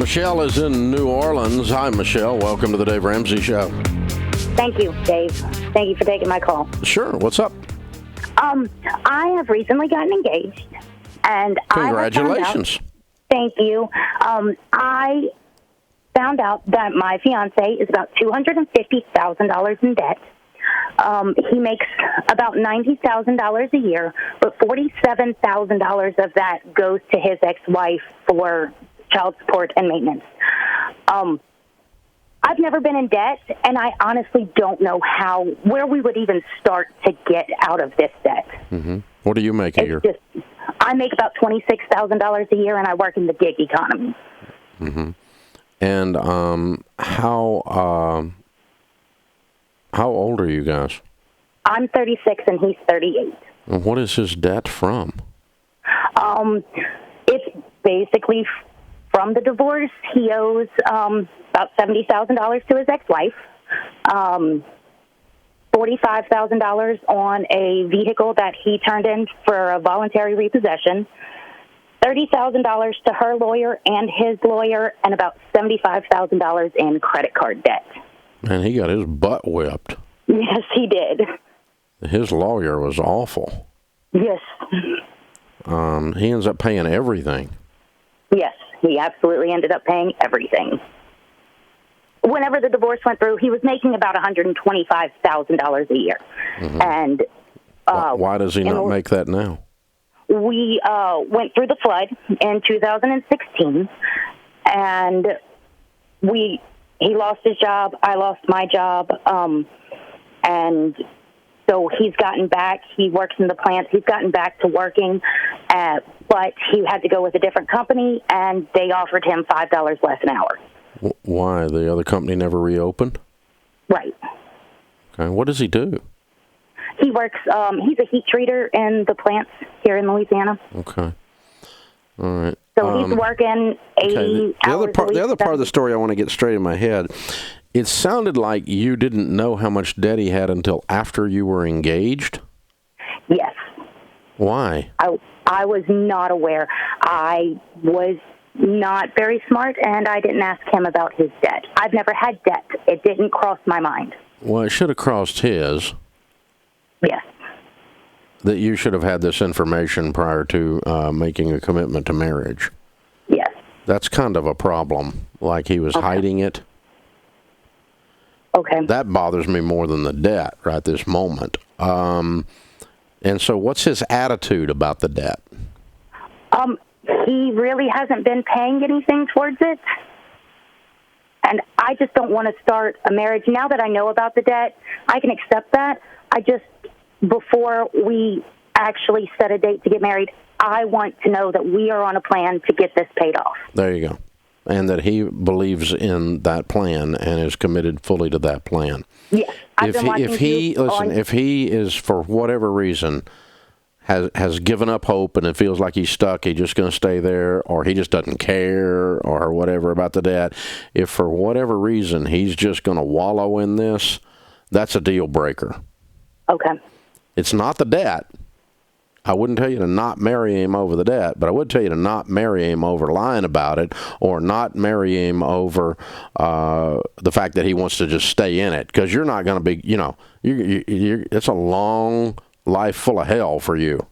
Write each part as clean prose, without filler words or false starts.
Michelle is in New Orleans. Hi, Michelle. Welcome to the Dave Ramsey Show. Thank you, Dave. Thank you for taking my call. Sure. What's up? I have recently gotten engaged, and Congratulations. Thank you. I found out that my fiance is about $250,000 in debt. He makes about $90,000 a year, but $47,000 of that goes to his ex-wife for child support and maintenance. I've never been in debt, and I honestly don't know where we would even start to get out of this debt. Mm-hmm. What do you make a year? I make about $26,000 a year, and I work in the gig economy. Mm-hmm. And how old are you guys? I'm 36, and he's 38. And what is his debt from? It's basically from the divorce. He owes about $70,000 to his ex-wife, $45,000 on a vehicle that he turned in for a voluntary repossession, $30,000 to her lawyer and his lawyer, and about $75,000 in credit card debt. And he got his butt whipped. Yes, he did. His lawyer was awful. Yes. He ends up paying everything. Yes, he absolutely ended up paying everything. Whenever the divorce went through, he was making about $125,000 a year. Mm-hmm. And why does he not make that now? We went through the flood in 2016, and he lost his job, I lost my job, and so he's gotten back. He works in the plant. He's gotten back to working, but he had to go with a different company, and they offered him $5 less an hour. Why? The other company never reopened? Right. Okay. What does he do? He works, he's a heat treater in the plants here in Louisiana. Okay. All right. So he's working 80 hours a week. The other part of the story I want to get straight in my head, it sounded like you didn't know how much debt he had until after you were engaged? Yes. Why? I was not aware. I was not very smart, and I didn't ask him about his debt. I've never had debt. It didn't cross my mind. Well, it should have crossed his. Yes. That you should have had this information prior to making a commitment to marriage. Yes. That's kind of a problem, like he was hiding it. Okay. That bothers me more than the debt right this moment. And so what's his attitude about the debt? He really hasn't been paying anything towards it. And I just don't want to start a marriage. Now that I know about the debt, I can accept that. Before we actually set a date to get married, I want to know that we are on a plan to get this paid off. There you go. And that he believes in that plan and is committed fully to that plan. Yes. If he is, for whatever reason, has given up hope and it feels like he's stuck, he's just going to stay there, or he just doesn't care or whatever about the debt, if for whatever reason he's just going to wallow in this, that's a deal breaker. Okay. It's not the debt. I wouldn't tell you to not marry him over the debt, but I would tell you to not marry him over lying about it, or not marry him over the fact that he wants to just stay in it, because you're not going to be, it's a long life full of hell for you.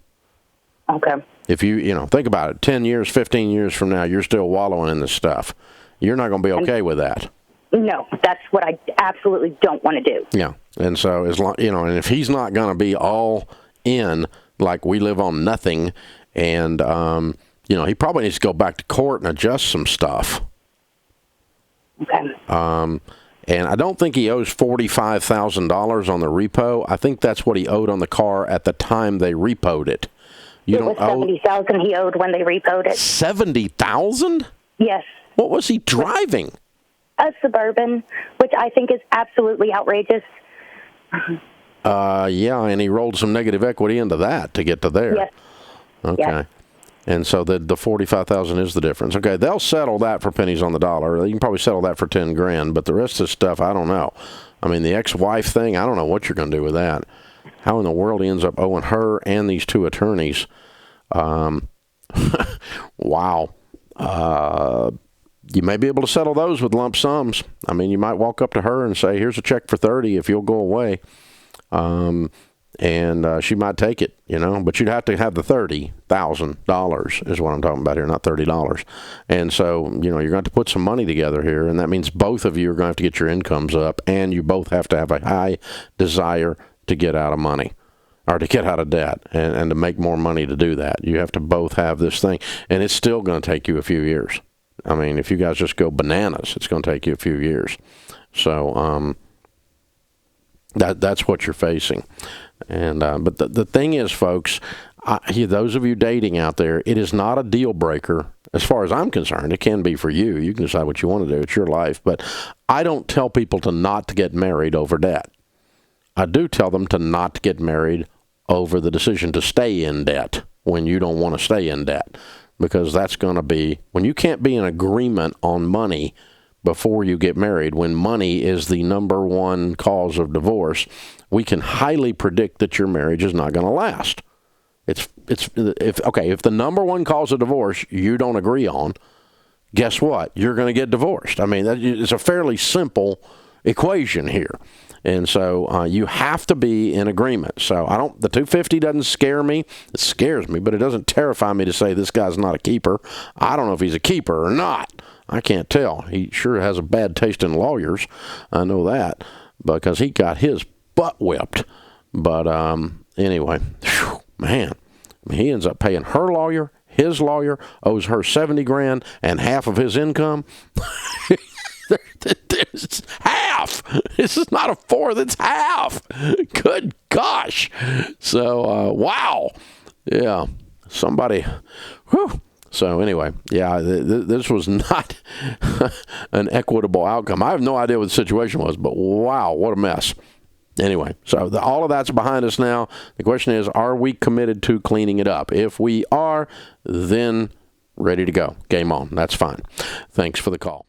Okay. If you think about it, 10 years, 15 years from now, you're still wallowing in this stuff. You're not going to be okay with that. No, that's what I absolutely don't want to do. Yeah. And so, as long, and if he's not going to be all in, like we live on nothing, and, he probably needs to go back to court and adjust some stuff. Okay. And I don't think he owes $45,000 on the repo. I think that's what he owed on the car at the time they repoed it. It was $70,000 he owed when they repoed it. $70,000? Yes. What was he driving? A Suburban, which I think is absolutely outrageous. Yeah, and he rolled some negative equity into that to get to there. Yes. Okay. Yes. And so the $45,000 is the difference. Okay, they'll settle that for pennies on the dollar. You can probably settle that for $10,000, but the rest of the stuff, I don't know. I mean, the ex-wife thing, I don't know what you're going to do with that. How in the world he ends up owing her and these two attorneys? Wow. you may be able to settle those with lump sums. I mean, you might walk up to her and say, here's a check for 30 if you'll go away. And she might take it, but you'd have to have the $30,000 is what I'm talking about here, not $30. And so, you're going to have to put some money together here, and that means both of you are going to have to get your incomes up, and you both have to have a high desire to get out of money or to get out of debt and to make more money to do that. You have to both have this thing, and it's still going to take you a few years. I mean, if you guys just go bananas, it's going to take you a few years. So that's what you're facing. And but the thing is, folks, those of you dating out there, it is not a deal breaker as far as I'm concerned. It can be for you. You can decide what you want to do. It's your life. But I don't tell people not to get married over debt. I do tell them not to get married over the decision to stay in debt when you don't want to stay in debt. Because that's going to be, when you can't be in agreement on money before you get married, when money is the number one cause of divorce, we can highly predict that your marriage is not going to last. If the number one cause of divorce you don't agree on, guess what? You're going to get divorced. I mean, it's a fairly simple equation here. And so you have to be in agreement. So the 250 doesn't scare me. It scares me, but it doesn't terrify me to say this guy's not a keeper. I don't know if he's a keeper or not. I can't tell. He sure has a bad taste in lawyers. I know that because he got his butt whipped. But anyway, man, he ends up paying her lawyer. His lawyer owes her $70,000 and half of his income. It's half. This is not a fourth, it's half. Good gosh. So, wow. Yeah. Somebody, whew. So anyway, yeah, this was not an equitable outcome. I have no idea what the situation was, but wow, what a mess. Anyway, so all of that's behind us now. The question is, are we committed to cleaning it up? If we are, then ready to go. Game on. That's fine. Thanks for the call.